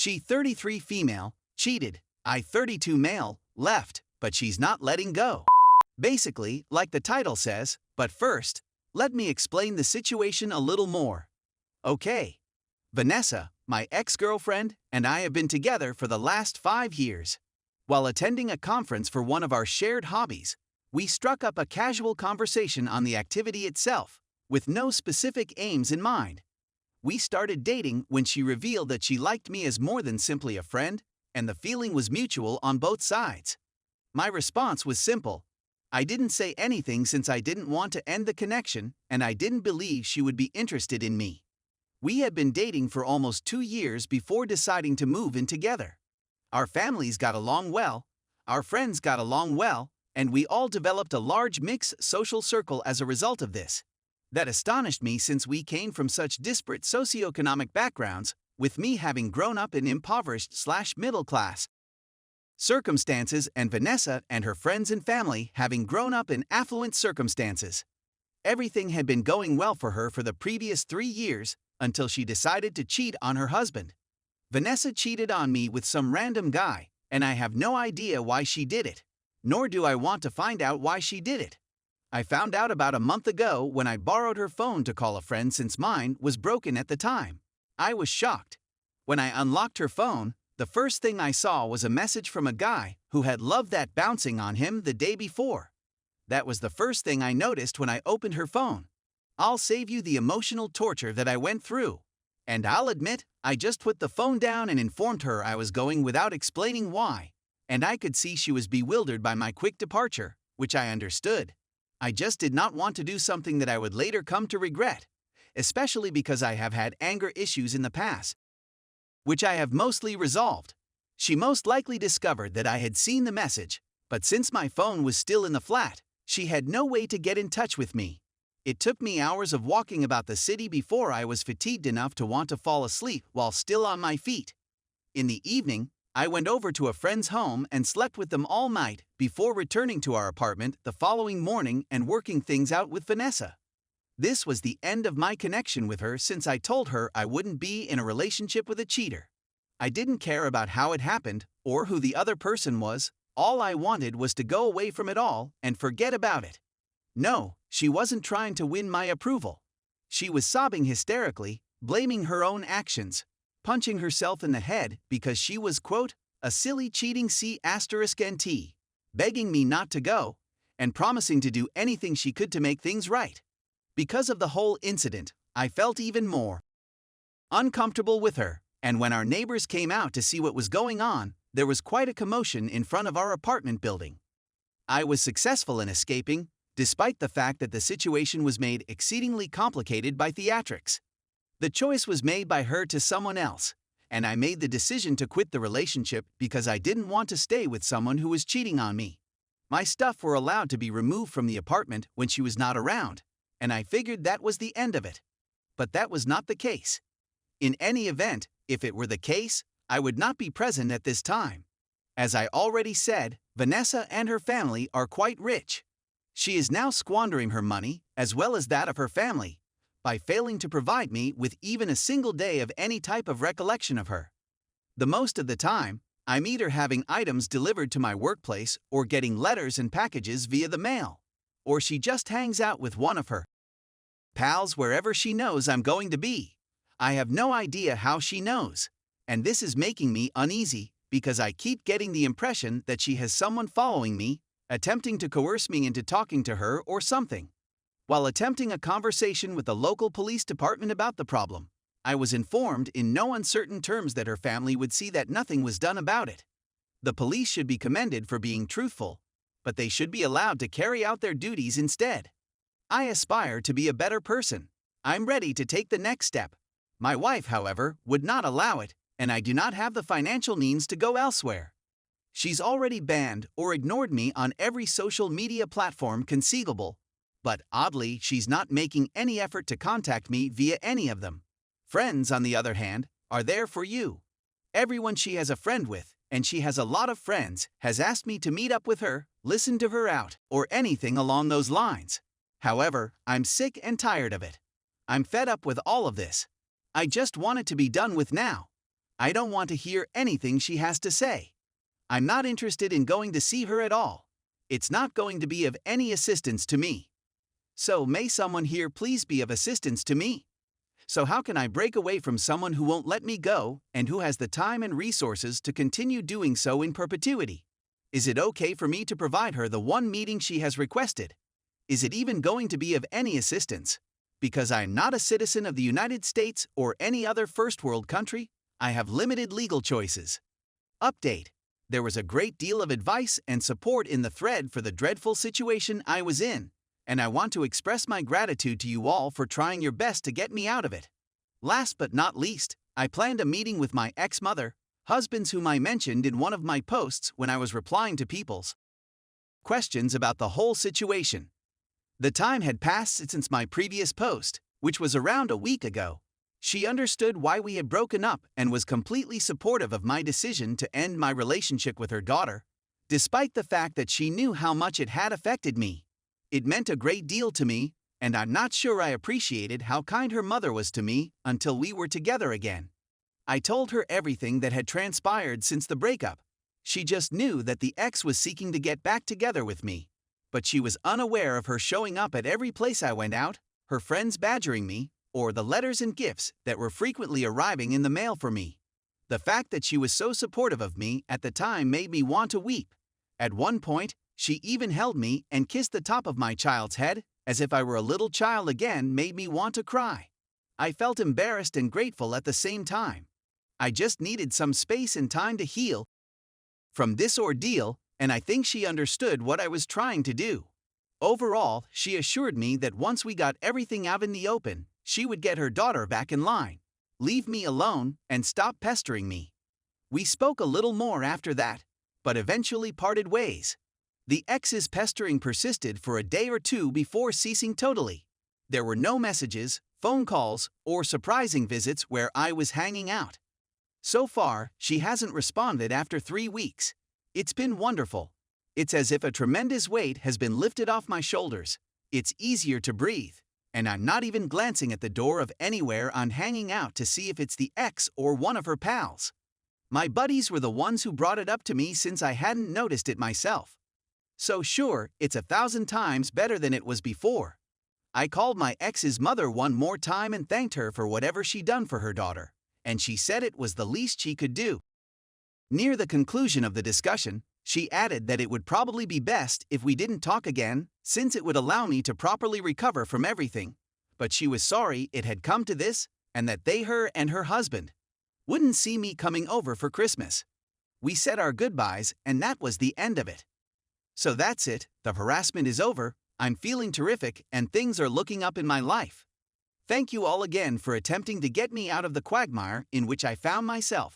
She 33 female, cheated, I 32 male, left, but she's not letting go. Basically, like the title says, but first, let me explain the situation a little more. Okay. Vanessa, my ex-girlfriend, and I have been together for the last 5 years. While attending a conference for one of our shared hobbies, we struck up a casual conversation on the activity itself, with no specific aims in mind. We started dating when she revealed that she liked me as more than simply a friend, and the feeling was mutual on both sides. My response was simple. I didn't say anything since I didn't want to end the connection, and I didn't believe she would be interested in me. We had been dating for almost 2 years before deciding to move in together. Our families got along well, our friends got along well, and we all developed a large mixed social circle as a result of this. That astonished me since we came from such disparate socioeconomic backgrounds, with me having grown up in impoverished/middle class circumstances and Vanessa and her friends and family having grown up in affluent circumstances. Everything had been going well for her for the previous 3 years until she decided to cheat on her husband. Vanessa cheated on me with some random guy, and I have no idea why she did it, nor do I want to find out why she did it. I found out about a month ago when I borrowed her phone to call a friend since mine was broken at the time. I was shocked. When I unlocked her phone, the first thing I saw was a message from a guy who had loved that bouncing on him the day before. That was the first thing I noticed when I opened her phone. I'll save you the emotional torture that I went through. And I'll admit, I just put the phone down and informed her I was going without explaining why. And I could see she was bewildered by my quick departure, which I understood. I just did not want to do something that I would later come to regret, especially because I have had anger issues in the past, which I have mostly resolved. She most likely discovered that I had seen the message, but since my phone was still in the flat, she had no way to get in touch with me. It took me hours of walking about the city before I was fatigued enough to want to fall asleep while still on my feet. In the evening, I went over to a friend's home and slept with them all night before returning to our apartment the following morning and working things out with Vanessa. This was the end of my connection with her since I told her I wouldn't be in a relationship with a cheater. I didn't care about how it happened or who the other person was. All I wanted was to go away from it all and forget about it. No, she wasn't trying to win my approval. She was sobbing hysterically, blaming her own actions, punching herself in the head because she was, quote, a silly cheating C*NT, begging me not to go, and promising to do anything she could to make things right. Because of the whole incident, I felt even more uncomfortable with her, and when our neighbors came out to see what was going on, there was quite a commotion in front of our apartment building. I was successful in escaping, despite the fact that the situation was made exceedingly complicated by theatrics. The choice was made by her to someone else, and I made the decision to quit the relationship because I didn't want to stay with someone who was cheating on me. My stuff were allowed to be removed from the apartment when she was not around, and I figured that was the end of it. But that was not the case. In any event, if it were the case, I would not be present at this time. As I already said, Vanessa and her family are quite rich. She is now squandering her money, as well as that of her family, by failing to provide me with even a single day of any type of recollection of her. The most of the time, I'm either having items delivered to my workplace or getting letters and packages via the mail, or she just hangs out with one of her pals wherever she knows I'm going to be. I have no idea how she knows, and this is making me uneasy because I keep getting the impression that she has someone following me, attempting to coerce me into talking to her or something. While attempting a conversation with the local police department about the problem, I was informed in no uncertain terms that her family would see that nothing was done about it. The police should be commended for being truthful, but they should be allowed to carry out their duties instead. I aspire to be a better person. I'm ready to take the next step. My wife, however, would not allow it, and I do not have the financial means to go elsewhere. She's already banned or ignored me on every social media platform conceivable, but oddly, she's not making any effort to contact me via any of them. Friends, on the other hand, are there for you. Everyone she has a friend with, and she has a lot of friends, has asked me to meet up with her, listen to her out, or anything along those lines. However, I'm sick and tired of it. I'm fed up with all of this. I just want it to be done with now. I don't want to hear anything she has to say. I'm not interested in going to see her at all. It's not going to be of any assistance to me. So may someone here please be of assistance to me? So how can I break away from someone who won't let me go and who has the time and resources to continue doing so in perpetuity? Is it okay for me to provide her the one meeting she has requested? Is it even going to be of any assistance? Because I am not a citizen of the United States or any other first world country, I have limited legal choices. Update. There was a great deal of advice and support in the thread for the dreadful situation I was in, and I want to express my gratitude to you all for trying your best to get me out of it. Last but not least, I planned a meeting with my ex-mother, husbands whom I mentioned in one of my posts when I was replying to people's questions about the whole situation. The time had passed since my previous post, which was around a week ago. She understood why we had broken up and was completely supportive of my decision to end my relationship with her daughter, despite the fact that she knew how much it had affected me. It meant a great deal to me, and I'm not sure I appreciated how kind her mother was to me until we were together again. I told her everything that had transpired since the breakup. She just knew that the ex was seeking to get back together with me, but she was unaware of her showing up at every place I went out, her friends badgering me, or the letters and gifts that were frequently arriving in the mail for me. The fact that she was so supportive of me at the time made me want to weep. At one point, she even held me and kissed the top of my child's head, as if I were a little child again, made me want to cry. I felt embarrassed and grateful at the same time. I just needed some space and time to heal from this ordeal, and I think she understood what I was trying to do. Overall, she assured me that once we got everything out in the open, she would get her daughter back in line, leave me alone, and stop pestering me. We spoke a little more after that, but eventually parted ways. The ex's pestering persisted for a day or two before ceasing totally. There were no messages, phone calls, or surprising visits where I was hanging out. So far, she hasn't responded after 3 weeks. It's been wonderful. It's as if a tremendous weight has been lifted off my shoulders. It's easier to breathe, and I'm not even glancing at the door of anywhere I'm hanging out to see if it's the ex or one of her pals. My buddies were the ones who brought it up to me since I hadn't noticed it myself. So sure, it's 1,000 times better than it was before. I called my ex's mother one more time and thanked her for whatever she'd done for her daughter, and she said it was the least she could do. Near the conclusion of the discussion, she added that it would probably be best if we didn't talk again, since it would allow me to properly recover from everything. But she was sorry it had come to this, and that her and her husband wouldn't see me coming over for Christmas. We said our goodbyes, and that was the end of it. So that's it, the harassment is over, I'm feeling terrific, and things are looking up in my life. Thank you all again for attempting to get me out of the quagmire in which I found myself.